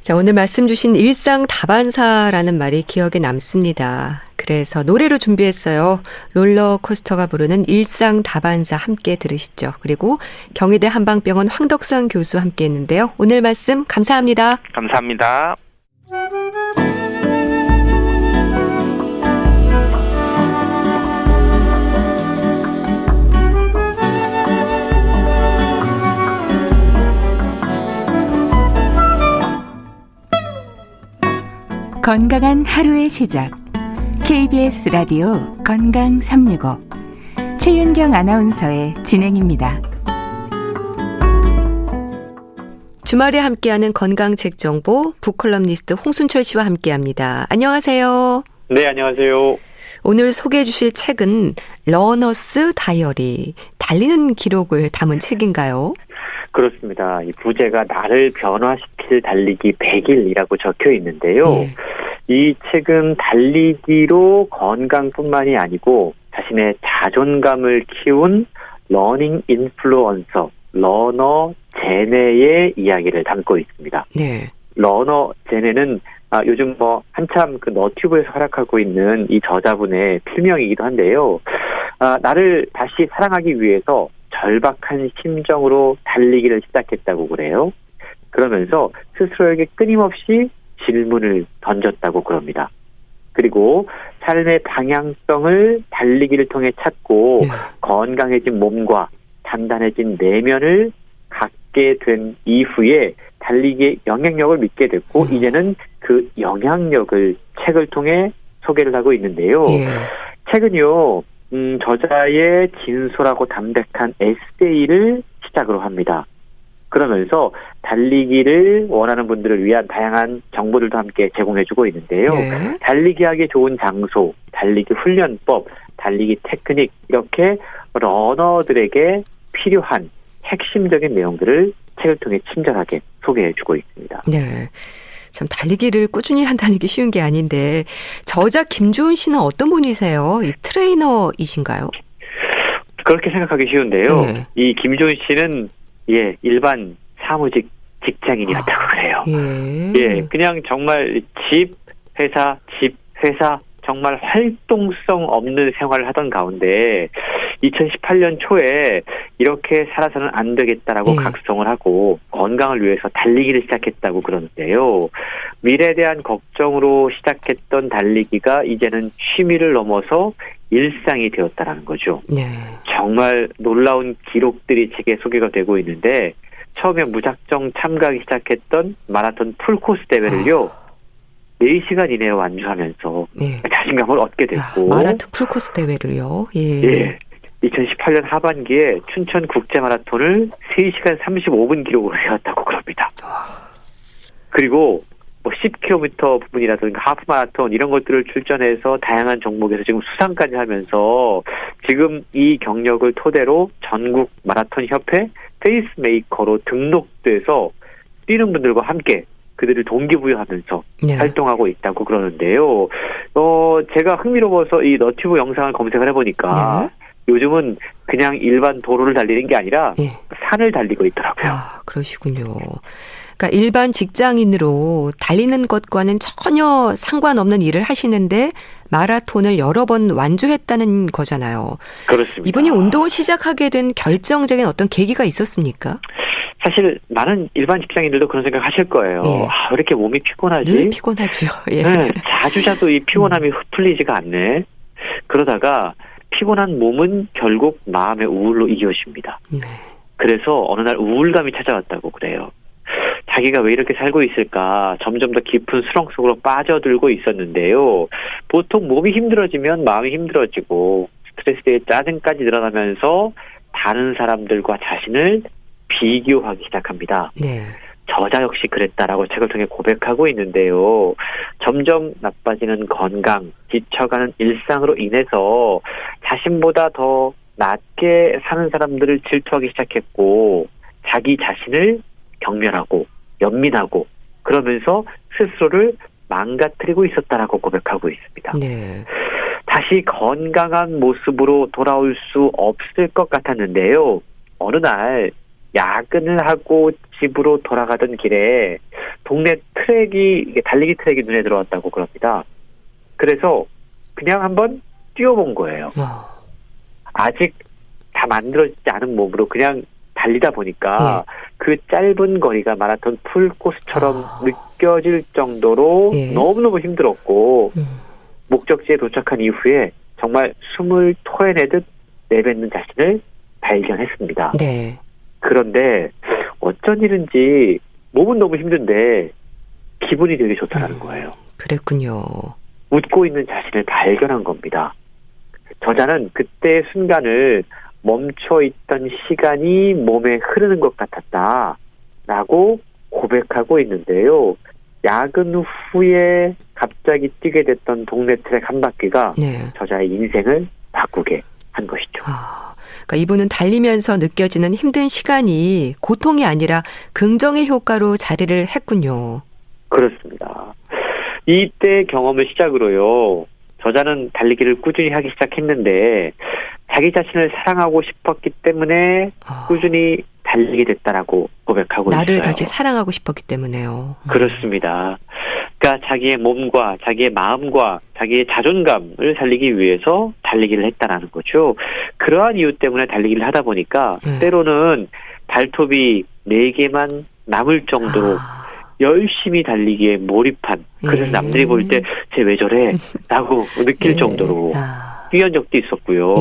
자, 오늘 말씀 주신 일상 다반사라는 말이 기억에 남습니다. 그래서 노래로 준비했어요. 롤러코스터가 부르는 일상 다반사 함께 들으시죠. 그리고 경희대 한방병원 황덕상 교수 함께 했는데요. 오늘 말씀 감사합니다. 감사합니다. 건강한 하루의 시작. KBS 라디오 건강 365 최윤경 아나운서의 진행입니다. 주말에 함께하는 건강책 정보 북컬럼니스트 홍순철 씨와 함께합니다. 안녕하세요. 네, 안녕하세요. 오늘 소개해 주실 책은 러너스 다이어리, 달리는 기록을 담은 책인가요? 그렇습니다. 이 부제가 나를 변화시킬 달리기 100일이라고 적혀 있는데요. 네. 이 책은 달리기로 건강뿐만이 아니고 자신의 자존감을 키운 러닝 인플루언서, 러너 제네의 이야기를 담고 있습니다. 네. 러너 제네는 요즘 한참 그 너튜브에서 활약하고 있는 이 저자분의 필명이기도 한데요. 나를 다시 사랑하기 위해서 절박한 심정으로 달리기를 시작했다고 그래요. 그러면서 스스로에게 끊임없이 질문을 던졌다고 그럽니다. 그리고 삶의 방향성을 달리기를 통해 찾고 건강해진 몸과 단단해진 내면을 갖게 된 이후에 달리기의 영향력을 믿게 됐고 이제는 그 영향력을 책을 통해 소개를 하고 있는데요. 책은요. 저자의 진솔하고 담백한 에세이를 시작으로 합니다. 그러면서 달리기를 원하는 분들을 위한 다양한 정보들도 함께 제공해주고 있는데요. 네. 달리기 하기 좋은 장소, 달리기 훈련법, 달리기 테크닉, 이렇게 러너들에게 필요한 핵심적인 내용들을 책을 통해 친절하게 소개해주고 있습니다. 네. 참 달리기를 꾸준히 한다는 게 쉬운 게 아닌데 저자 김주은 씨는 어떤 분이세요? 이 트레이너이신가요? 그렇게 생각하기 쉬운데요. 네. 이 김주은 씨는 일반 사무직 직장인이었다고 그래요. 그냥 정말 집, 회사 정말 활동성 없는 생활을 하던 가운데 2018년 초에 이렇게 살아서는 안 되겠다라고 각성을 하고 건강을 위해서 달리기를 시작했다고 그러는데요. 미래에 대한 걱정으로 시작했던 달리기가 이제는 취미를 넘어서 일상이 되었다라는 거죠. 네. 정말 놀라운 기록들이 책에 소개가 되고 있는데 처음에 무작정 참가하기 시작했던 마라톤 풀코스 대회를요. 4시간 이내에 완주하면서 네. 자신감을 얻게 됐고. 마라톤 풀코스 대회를요. 예. 예. 2018년 하반기에 춘천 국제 마라톤을 3시간 35분 기록으로 세웠다고 그럽니다. 그리고 뭐 10km 부분이라든가 하프 마라톤 이런 것들을 출전해서 다양한 종목에서 지금 수상까지 하면서 지금 이 경력을 토대로 전국 마라톤 협회 페이스메이커로 등록돼서 뛰는 분들과 함께 그들을 동기부여하면서 네. 활동하고 있다고 그러는데요. 제가 흥미로워서 이 너튜브 영상을 검색을 해보니까 네. 요즘은 그냥 일반 도로를 달리는 게 아니라 네. 산을 달리고 있더라고요. 그러시군요. 그러니까 일반 직장인으로 달리는 것과는 전혀 상관없는 일을 하시는데 마라톤을 여러 번 완주했다는 거잖아요. 그렇습니다. 이분이 운동을 시작하게 된 결정적인 어떤 계기가 있었습니까? 사실 많은 일반 직장인들도 그런 생각 하실 거예요. 예. 왜 이렇게 몸이 피곤하지? 늘 피곤하죠. 예. 네, 자주 이 피곤함이 풀리지가 않네. 그러다가 피곤한 몸은 결국 마음의 우울로 이어집니다. 네. 그래서 어느 날 우울감이 찾아왔다고 그래요. 자기가 왜 이렇게 살고 있을까 점점 더 깊은 수렁 속으로 빠져들고 있었는데요. 보통 몸이 힘들어지면 마음이 힘들어지고 스트레스에 짜증까지 늘어나면서 다른 사람들과 자신을 비교하기 시작합니다. 네. 저자 역시 그랬다라고 책을 통해 고백하고 있는데요. 점점 나빠지는 건강, 지쳐가는 일상으로 인해서 자신보다 더 낮게 사는 사람들을 질투하기 시작했고 자기 자신을 경멸하고 연민하고 그러면서 스스로를 망가뜨리고 있었다라고 고백하고 있습니다. 네. 다시 건강한 모습으로 돌아올 수 없을 것 같았는데요. 어느 날 야근을 하고 집으로 돌아가던 길에 동네 달리기 트랙이 눈에 들어왔다고 그럽니다. 그래서 그냥 한번 뛰어본 거예요. 아직 다 만들어지지 않은 몸으로 그냥 달리다 보니까 그 짧은 거리가 마라톤 풀코스처럼 느껴질 정도로 너무너무 힘들었고 목적지에 도착한 이후에 정말 숨을 토해내듯 내뱉는 자신을 발견했습니다. 네. 그런데 어쩐 일인지 몸은 너무 힘든데 기분이 되게 좋다는 거예요. 그랬군요. 웃고 있는 자신을 발견한 겁니다. 저자는 그때의 순간을 멈춰있던 시간이 몸에 흐르는 것 같았다라고 고백하고 있는데요. 야근 후에 갑자기 뛰게 됐던 동네 트랙 한 바퀴가 저자의 인생을 바꾸게 한 것이죠. 그러니까 이분은 달리면서 느껴지는 힘든 시간이 고통이 아니라 긍정의 효과로 자리를 했군요. 그렇습니다. 이때 경험을 시작으로요. 저자는 달리기를 꾸준히 하기 시작했는데 자기 자신을 사랑하고 싶었기 때문에 꾸준히 달리게 됐다라고 고백하고 있어요. 나를 다시 사랑하고 싶었기 때문에요. 그렇습니다. 그러니까 자기의 몸과 자기의 마음과 자기의 자존감을 살리기 위해서 달리기를 했다라는 거죠. 그러한 이유 때문에 달리기를 하다 보니까 때로는 발톱이 4개만 남을 정도로 열심히 달리기에 몰입한, 그래서 남들이 볼 때 쟤 왜 저래? 라고 느낄 정도로 뛰어온 적도 있었고요.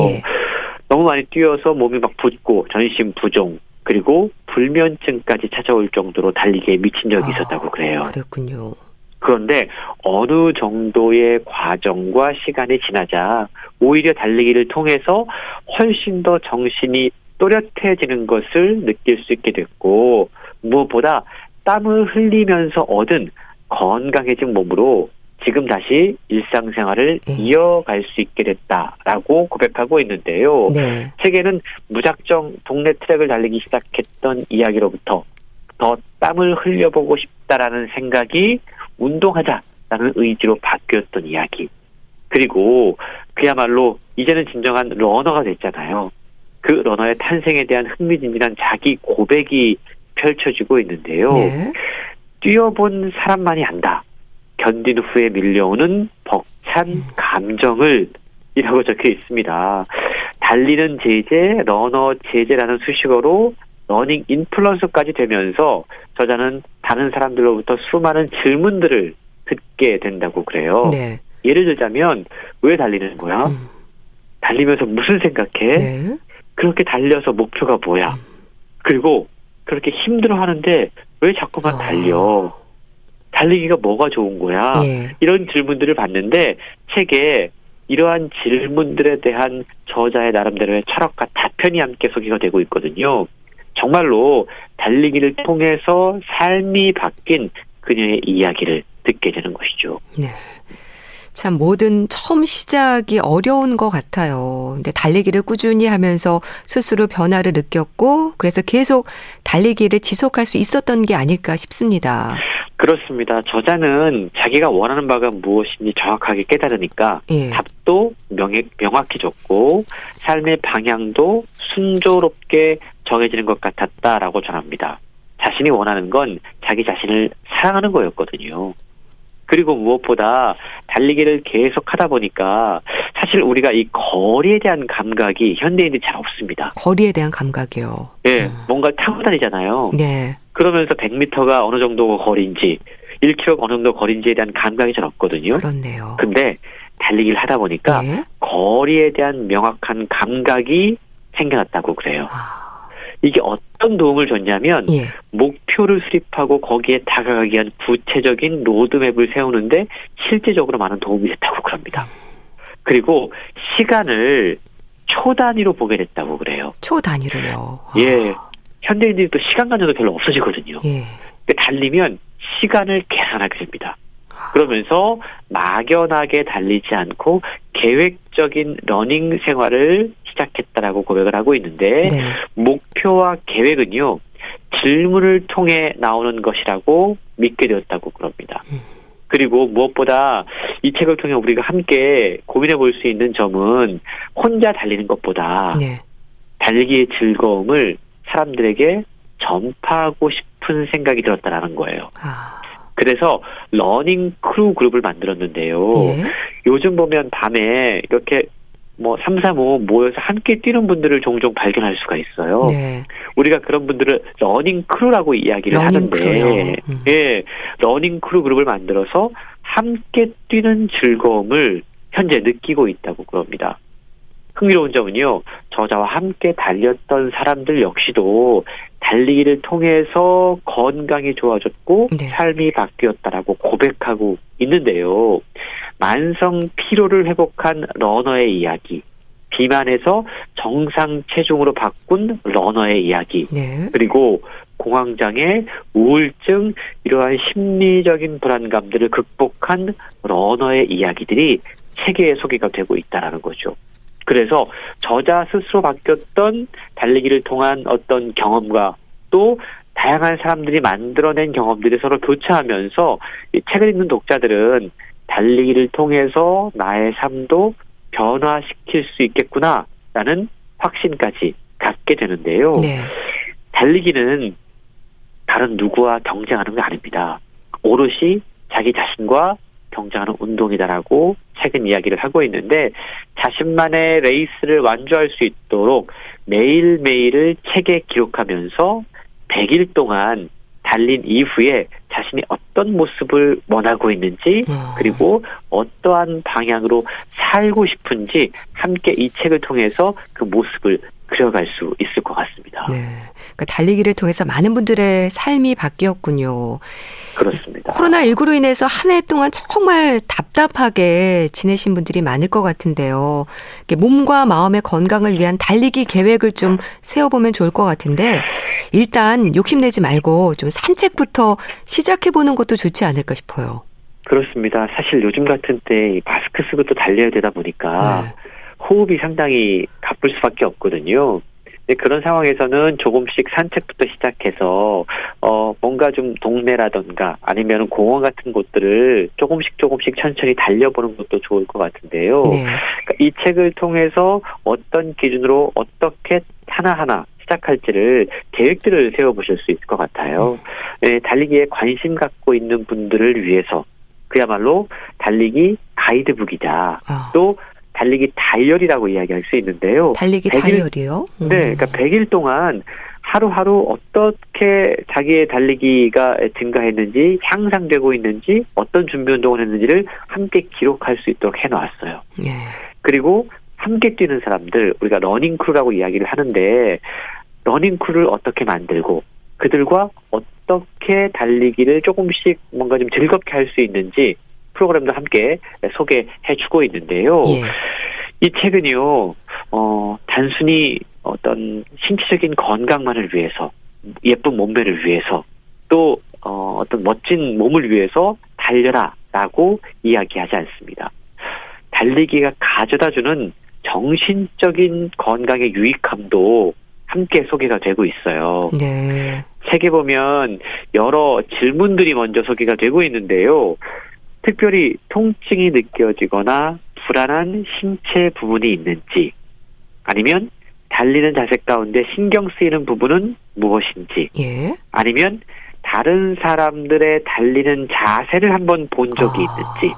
너무 많이 뛰어서 몸이 막 붓고 전신 부종, 그리고 불면증까지 찾아올 정도로 달리기에 미친 적이 있었다고 그래요. 그랬군요. 그런데 어느 정도의 과정과 시간이 지나자 오히려 달리기를 통해서 훨씬 더 정신이 또렷해지는 것을 느낄 수 있게 됐고, 무엇보다 땀을 흘리면서 얻은 건강해진 몸으로 지금 다시 일상생활을 이어갈 수 있게 됐다라고 고백하고 있는데요. 책에는 무작정 동네 트랙을 달리기 시작했던 이야기로부터 더 땀을 흘려보고 싶다라는 생각이 운동하자라는 의지로 바뀌었던 이야기, 그리고 그야말로 이제는 진정한 러너가 됐잖아요. 그 러너의 탄생에 대한 흥미진진한 자기 고백이 펼쳐지고 있는데요. 뛰어본 사람만이 안다. 견딘 후에 밀려오는 벅찬 감정을 이라고 적혀 있습니다. 달리는 제재, 러너 제재라는 수식어로 러닝 인플루언서까지 되면서 저자는 다른 사람들로부터 수많은 질문들을 듣게 된다고 그래요. 예를 들자면 왜 달리는 거야? 달리면서 무슨 생각해? 그렇게 달려서 목표가 뭐야? 그리고 그렇게 힘들어하는데 왜 자꾸만 달려? 달리기가 뭐가 좋은 거야? 이런 질문들을 받는데 책에 이러한 질문들에 대한 저자의 나름대로의 철학과 답변이 함께 소개가 되고 있거든요. 정말로 달리기를 통해서 삶이 바뀐 그녀의 이야기를 듣게 되는 것이죠. 네. 참 뭐든 처음 시작이 어려운 것 같아요. 근데 달리기를 꾸준히 하면서 스스로 변화를 느꼈고 그래서 계속 달리기를 지속할 수 있었던 게 아닐까 싶습니다. 그렇습니다. 저자는 자기가 원하는 바가 무엇인지 정확하게 깨달으니까 답도 명확히 줬고 삶의 방향도 순조롭게 정해지는 것 같았다라고 전합니다. 자신이 원하는 건 자기 자신을 사랑하는 거였거든요. 그리고 무엇보다 달리기를 계속 하다 보니까 사실 우리가 이 거리에 대한 감각이 현대인들이 잘 없습니다. 거리에 대한 감각이요. 네, 뭔가 타고 다니잖아요. 네. 그러면서 100m가 어느 정도 거리인지 1km가 어느 정도 거리인지에 대한 감각이 잘 없거든요. 그렇네요. 근데 달리기를 하다 보니까 거리에 대한 명확한 감각이 생겨났다고 그래요. 이게 어떤 도움을 줬냐면 목표를 수립하고 거기에 다가가기 위한 구체적인 로드맵을 세우는데 실제적으로 많은 도움이 됐다고 그럽니다. 그리고 시간을 초 단위로 보게 됐다고 그래요. 초 단위로요? 현대인들이 또 시간관념도 별로 없어지거든요. 달리면 시간을 계산하게 됩니다. 그러면서 막연하게 달리지 않고 계획적인 러닝 생활을 시작했다라고 고백을 하고 있는데 목표와 계획은요 질문을 통해 나오는 것이라고 믿게 되었다고 그럽니다. 그리고 무엇보다 이 책을 통해 우리가 함께 고민해 볼 수 있는 점은 혼자 달리는 것보다 달리기의 즐거움을 사람들에게 전파하고 싶은 생각이 들었다라는 거예요. 그래서 러닝 크루 그룹을 만들었는데요. 요즘 보면 밤에 이렇게 3, 4, 5 모여서 함께 뛰는 분들을 종종 발견할 수가 있어요. 우리가 그런 분들을 러닝 크루라고 이야기를 하는데 러닝 크루 그룹을 만들어서 함께 뛰는 즐거움을 현재 느끼고 있다고 그럽니다. 흥미로운 점은요. 저자와 함께 달렸던 사람들 역시도 달리기를 통해서 건강이 좋아졌고 삶이 바뀌었다라고 고백하고 있는데요. 만성 피로를 회복한 러너의 이야기, 비만에서 정상 체중으로 바꾼 러너의 이야기, 그리고 공황장애, 우울증, 이러한 심리적인 불안감들을 극복한 러너의 이야기들이 책에 소개가 되고 있다라는 거죠. 그래서 저자 스스로 바뀌었던 달리기를 통한 어떤 경험과 또 다양한 사람들이 만들어낸 경험들이 서로 교차하면서 이 책을 읽는 독자들은 달리기를 통해서 나의 삶도 변화시킬 수 있겠구나라는 확신까지 갖게 되는데요. 달리기는 다른 누구와 경쟁하는 게 아닙니다. 오롯이 자기 자신과 경쟁하는 운동이다라고 책은 이야기를 하고 있는데 자신만의 레이스를 완주할 수 있도록 매일매일을 책에 기록하면서 100일 동안 달린 이후에 자신이 어떤 모습을 원하고 있는지 그리고 어떠한 방향으로 살고 싶은지 함께 이 책을 통해서 그 모습을 그려갈 수 있을 것 같습니다. 그러니까 달리기를 통해서 많은 분들의 삶이 바뀌었군요. 그렇습니다. 코로나19로 인해서 한 해 동안 정말 답답하게 지내신 분들이 많을 것 같은데요. 몸과 마음의 건강을 위한 달리기 계획을 좀 세워보면 좋을 것 같은데 일단 욕심내지 말고 좀 산책부터 시작해보는 것도 좋지 않을까 싶어요. 그렇습니다. 사실 요즘 같은 때 마스크 쓰고 또 달려야 되다 보니까 호흡이 상당히 가쁠 수밖에 없거든요. 그런 상황에서는 조금씩 산책부터 시작해서 뭔가 좀 동네라던가 아니면 공원 같은 곳들을 조금씩 천천히 달려보는 것도 좋을 것 같은데요. 그러니까 이 책을 통해서 어떤 기준으로 어떻게 하나하나 시작할지를 계획들을 세워보실 수 있을 것 같아요. 달리기에 관심 갖고 있는 분들을 위해서 그야말로 달리기 가이드북이다. 또 달리기 다이어리라고 이야기할 수 있는데요. 달리기 다이어리요? 그러니까 100일 동안 하루하루 어떻게 자기의 달리기가 증가했는지 향상되고 있는지 어떤 준비 운동을 했는지를 함께 기록할 수 있도록 해놓았어요. 그리고 함께 뛰는 사람들 우리가 러닝 크루라고 이야기를 하는데 러닝 크루를 어떻게 만들고 그들과 어떻게 달리기를 조금씩 뭔가 좀 즐겁게 할 수 있는지 프로그램도 함께 소개해주고 있는데요. 예. 이 책은요, 단순히 어떤 신체적인 건강만을 위해서, 예쁜 몸매를 위해서, 또 어떤 멋진 몸을 위해서 달려라라고 이야기하지 않습니다. 달리기가 가져다주는 정신적인 건강의 유익함도 함께 소개가 되고 있어요. 네. 책에 보면 여러 질문들이 먼저 소개가 되고 있는데요. 특별히 통증이 느껴지거나 불안한 신체 부분이 있는지, 아니면 달리는 자세 가운데 신경 쓰이는 부분은 무엇인지, 예. 아니면 다른 사람들의 달리는 자세를 한번 본 적이 있는지,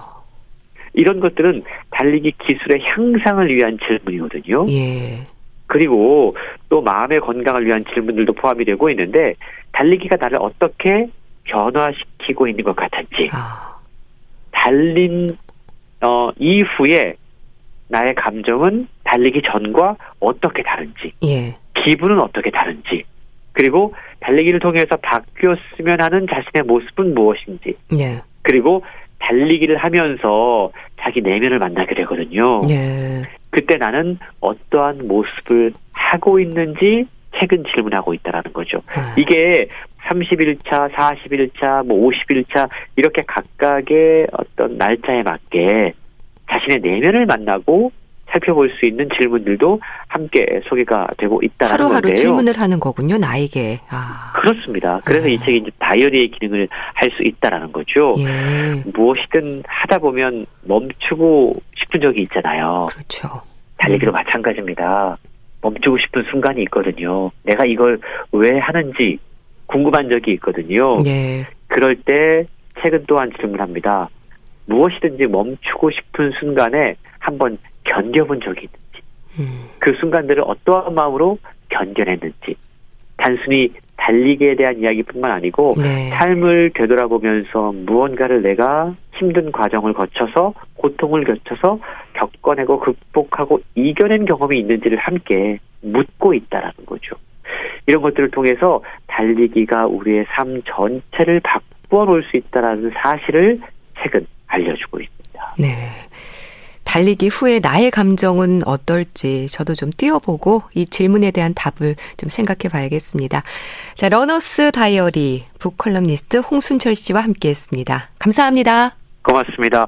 이런 것들은 달리기 기술의 향상을 위한 질문이거든요. 예. 그리고 또 마음의 건강을 위한 질문들도 포함이 되고 있는데, 달리기가 나를 어떻게 변화시키고 있는 것 같은지, 달린 이후에 나의 감정은 달리기 전과 어떻게 다른지, 예. 기분은 어떻게 다른지, 그리고 달리기를 통해서 바뀌었으면 하는 자신의 모습은 무엇인지, 예. 그리고 달리기를 하면서 자기 내면을 만나게 되거든요. 예. 그때 나는 어떠한 모습을 하고 있는지 책은 질문하고 있다라는 거죠. 이게 31차, 41차, 50일차 이렇게 각각의 어떤 날짜에 맞게 자신의 내면을 만나고 살펴볼 수 있는 질문들도 함께 소개가 되고 있다는 건데요. 하루하루 질문을 하는 거군요, 나에게. 그렇습니다. 그래서 이 책이 이제 다이어리의 기능을 할 수 있다라는 거죠. 예. 무엇이든 하다 보면 멈추고 싶은 적이 있잖아요. 그렇죠. 달리기도 마찬가지입니다. 멈추고 싶은 순간이 있거든요. 내가 이걸 왜 하는지 궁금한 적이 있거든요. 예. 그럴 때 책은 또한 질문합니다. 무엇이든지 멈추고 싶은 순간에 한번 견뎌본 적이 있는지, 그 순간들을 어떠한 마음으로 견뎌냈는지, 단순히 달리기에 대한 이야기뿐만 아니고 네. 삶을 되돌아보면서 무언가를 내가 힘든 과정을 거쳐서 고통을 거쳐서 겪어내고 극복하고 이겨낸 경험이 있는지를 함께 묻고 있다라는 거죠. 이런 것들을 통해서 달리기가 우리의 삶 전체를 바꾸어 놓을 수 있다는 사실을 책은 알려주고 있습니다. 네. 달리기 후에 나의 감정은 어떨지 저도 좀 뛰어보고 이 질문에 대한 답을 좀 생각해 봐야겠습니다. 자, 러너스 다이어리 북컬럼니스트 홍순철 씨와 함께했습니다. 감사합니다. 고맙습니다.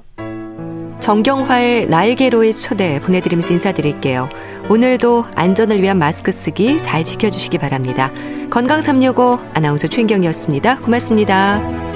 정경화의 나에게로의 초대 보내드리면서 인사드릴게요. 오늘도 안전을 위한 마스크 쓰기 잘 지켜주시기 바랍니다. 건강365 아나운서 최인경이었습니다. 고맙습니다.